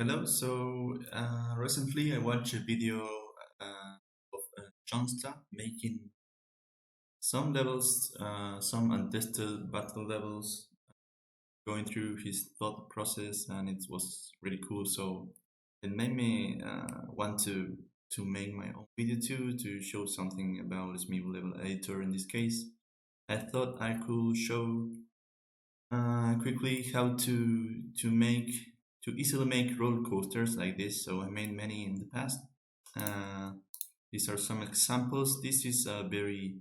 Hello. Recently I watched a video of Johnsta making some levels, some untested battle levels, going through his thought process, and it was really cool. So it made me want to make my own video too, to show something about the Smibu Level Editor in this case. I thought I could show quickly how to easily make roller coasters like this. So I made many in the past. Uh, these are some examples. This is a very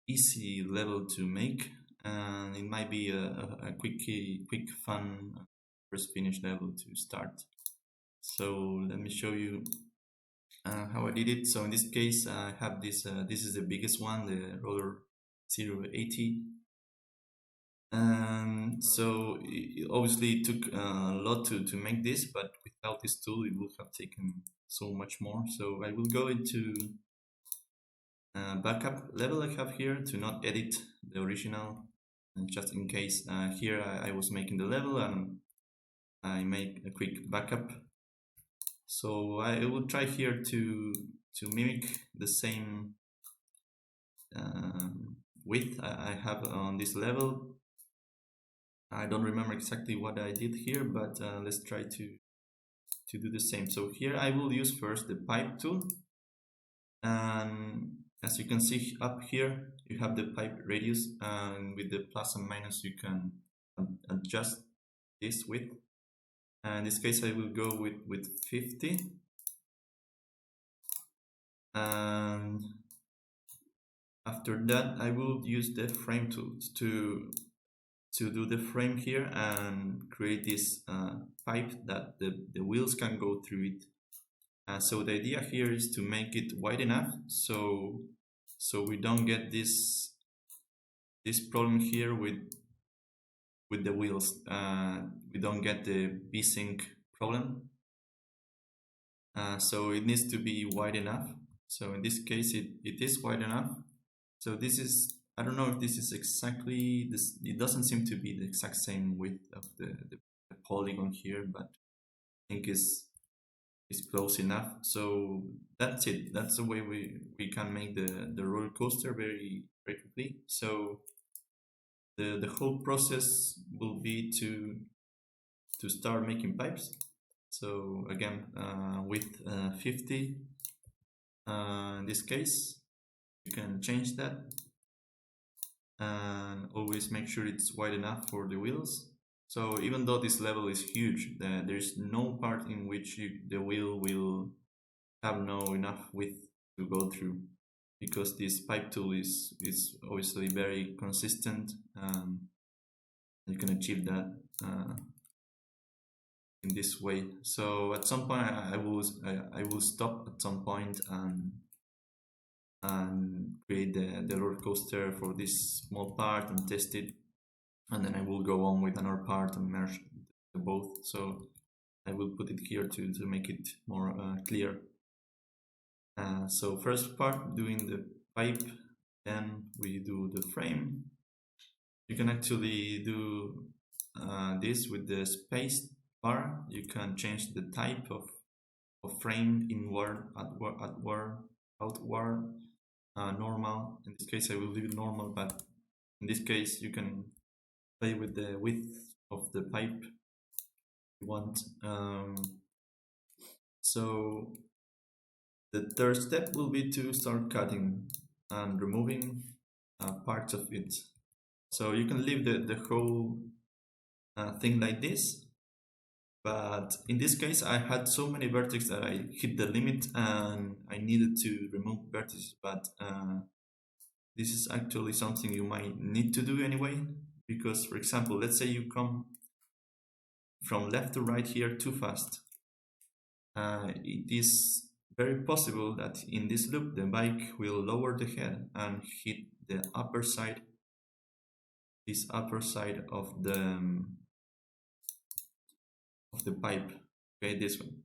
easy level to make, and it might be a quick fun first finish level to start. So let me show you how I did it. So in this case, I have this. This is the biggest one, the roller 080. So it obviously took a lot to make this, but without this tool it would have taken so much more. So I will go into backup level I have here to not edit the original, and just in case here I was making the level and I make a quick backup. So I will try here to mimic the same width I have on this level. I don't remember exactly what I did here, but let's try to do the same. So here I will use first the pipe tool, and as you can see up here you have the pipe radius, and with the plus and minus you can adjust this width. And in this case I will go with 50, and after that I will use the frame tool to do the frame here and create this pipe that the wheels can go through it. So the idea here is to make it wide enough so we don't get this problem here with the wheels. We don't get the V-sync problem. So it needs to be wide enough. So in this case it is wide enough. So this is, I don't know if this is exactly this. It doesn't seem to be the exact same width of the polygon here, but I think it's close enough. So that's it. That's the way we can make the roller coaster very quickly. So the whole process will be to start making pipes. So again, with 50 in this case, you can change that, and always make sure it's wide enough for the wheels. So even though this level is huge, there's no part in which the wheel will have no enough width to go through, because this pipe tool is obviously very consistent. You can achieve that in this way. So at some point I will stop at some point and create the roller coaster for this small part and test it, and then I will go on with another part and merge the both. So I will put it here to make it more clear. So first part, doing the pipe, then we do the frame. You can actually do this with the space bar. You can change the type of frame: inward, outward, normal. In this case I will leave it normal, but in this case you can play with the width of the pipe you want. So the third step will be to start cutting and removing parts of it. So you can leave the whole thing like this, but in this case I had so many vertices that I hit the limit and I needed to remove vertices. But this is actually something you might need to do anyway, because for example, let's say you come from left to right here too fast. It is very possible that in this loop the bike will lower the head and hit the upper side, this upper side of the pipe, okay, this one.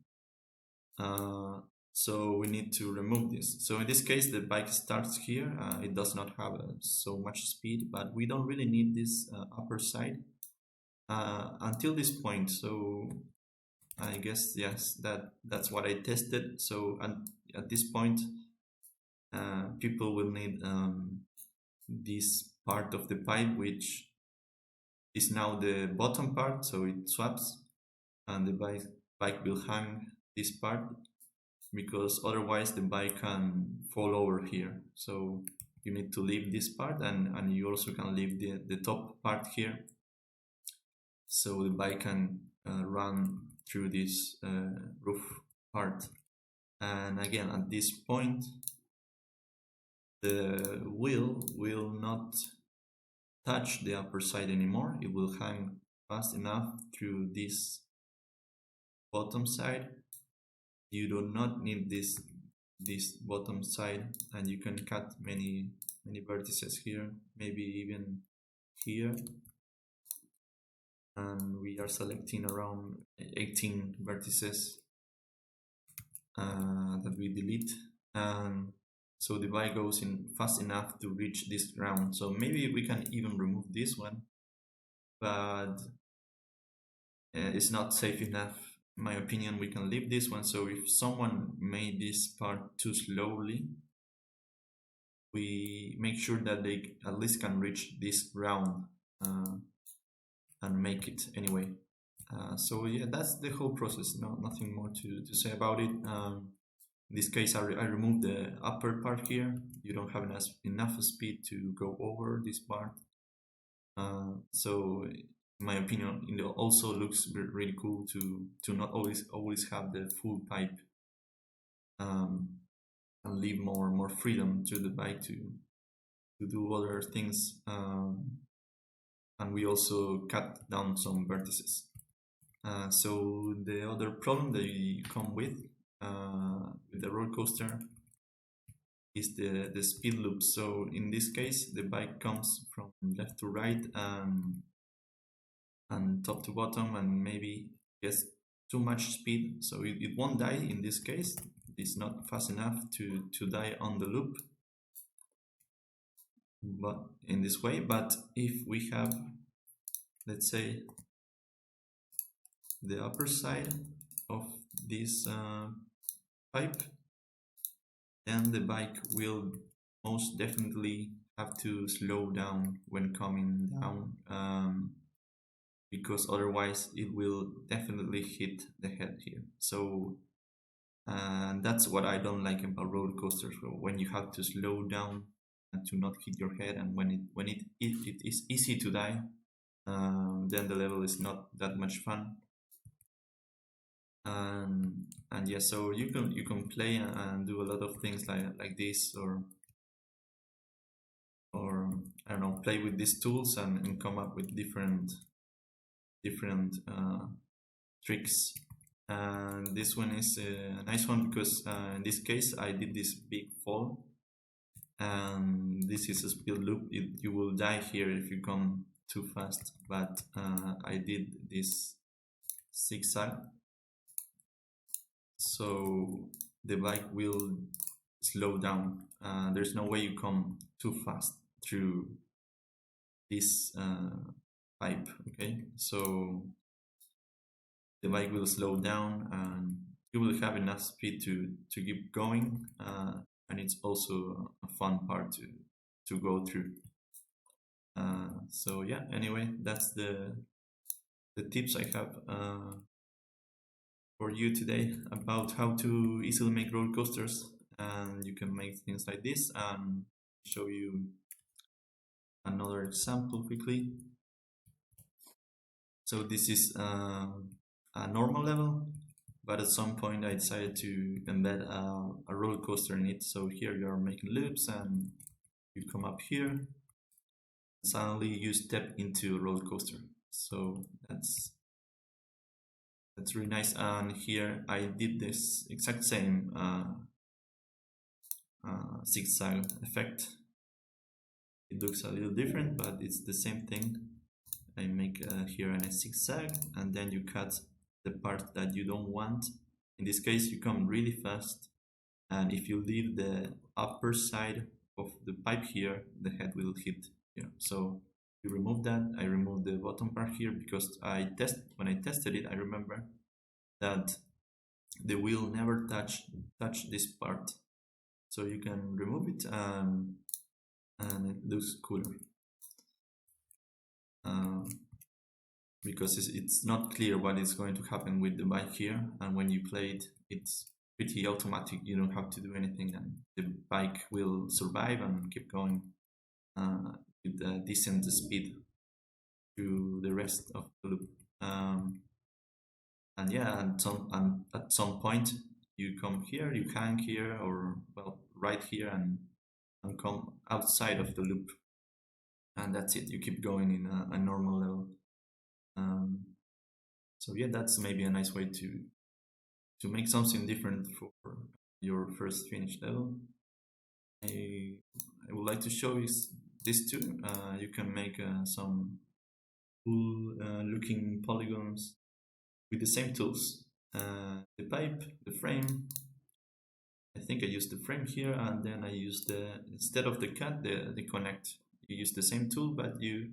So we need to remove this. So in this case the bike starts here. It does not have so much speed, but we don't really need this upper side until this point. So I guess yes, that's what I tested. So at this point, people will need this part of the pipe, which is now the bottom part, so it swaps, and the bike will hang this part because otherwise the bike can fall over here. So you need to leave this part, and you also can leave the top part here, so the bike can run through this roof part. And again, at this point, the wheel will not touch the upper side anymore. It will hang fast enough through this bottom side. You do not need this bottom side, and you can cut many vertices here, maybe even here. And we are selecting around 18 vertices that we delete, and so the bike goes in fast enough to reach this ground. So maybe we can even remove this one, but it's not safe enough. In my opinion, we can leave this one. So if someone made this part too slowly, we make sure that they at least can reach this ground and make it anyway. So yeah, that's the whole process. Nothing more to say about it. In this case, I removed the upper part here. You don't have enough speed to go over this part. So in my opinion, it also looks really cool to not always have the full pipe, and leave more freedom to the bike to do other things. And we also cut down some vertices. So the other problem that you come with the roller coaster is the speed loop. So in this case, the bike comes from left to right and top to bottom, and maybe gets too much speed, so it won't die. In this case, it's not fast enough to die on the loop, but in this way. But if we have, let's say, the upper side of this pipe, then the bike will most definitely have to slow down when coming down, because otherwise it will definitely hit the head here. So that's what I don't like about roller coasters, when you have to slow down to not hit your head, and when it is easy to die, then the level is not that much fun. And yeah, so you can play and do a lot of things like this, or I don't know, play with these tools and come up with different tricks. And this one is a nice one because in this case I did this big fall, and this is a speed loop. You will die here if you come too fast, but I did this zigzag, so the bike will slow down. There's no way you come too fast through this pipe. Okay, so the bike will slow down, and you will have enough speed to keep going, and it's also a fun part to go through. So yeah, anyway, that's the tips I have for you today about how to easily make roller coasters. And you can make things like this, and show you another example quickly. So this is a normal level, but at some point I decided to embed a roller coaster in it. So here you are making loops, and you come up here, and suddenly you step into a roller coaster. So that's really nice. And here I did this exact same zigzag effect. It looks a little different, but it's the same thing. I make here a zigzag, and then you cut the part that you don't want. In this case, you come really fast, and if you leave the upper side of the pipe here, the head will hit here. So you remove that. I removed the bottom part here because when I tested it, I remember that the wheel never touch this part. So you can remove it, and it looks cooler. Because it's not clear what is going to happen with the bike here, and when you play it, it's pretty automatic. You don't have to do anything, and the bike will survive and keep going with a decent speed through the rest of the loop. And yeah, and at some point you come here, you hang here, or well, right here, and come outside of the loop, and that's it. You keep going in a normal level. So yeah, that's maybe a nice way to make something different for your first finished level. I would like to show you this too. You can make some cool looking polygons with the same tools. The pipe, the frame. I think I used the frame here, and then I used instead of the cut, the connect. You use the same tool, but you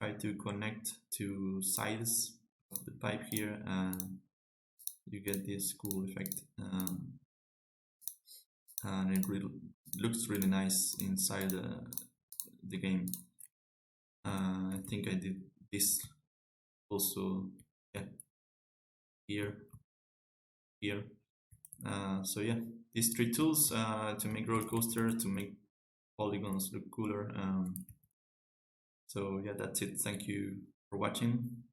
try to connect to sides of the pipe here, and you get this cool effect. And it looks really nice inside the game. I think I did this also, yeah, here. So yeah, these three tools to make roller coaster, to make polygons look cooler. So yeah, that's it. Thank you for watching.